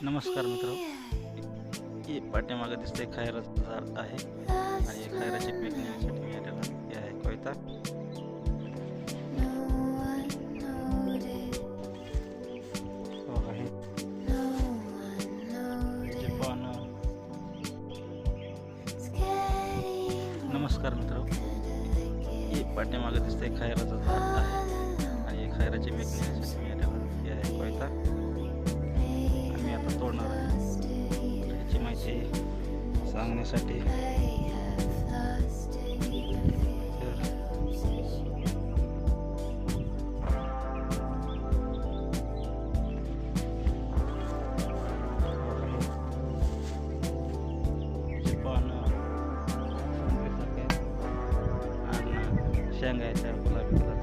नमस्कार मित्र. हे पाठीमागे दिसतंय खैराचं झाड आहे आणि हे खैराचे पीक घेण्यासाठी मी आलेलो आहे. हे आहे कोयता. हो आहे जे पानं. नमस्कार मित्र. हे पाठीमागे दिसतंय खैराचं झाड आहे आणि हे खैराचे पीक घेण्यासाठी मी आलेलो आहे. हे आहे कोयता. मी आता तोडणार आहे. याची माहिती सांगण्यासाठी पानं आणि शेंगा आहेत त्या गुलाबी कलर.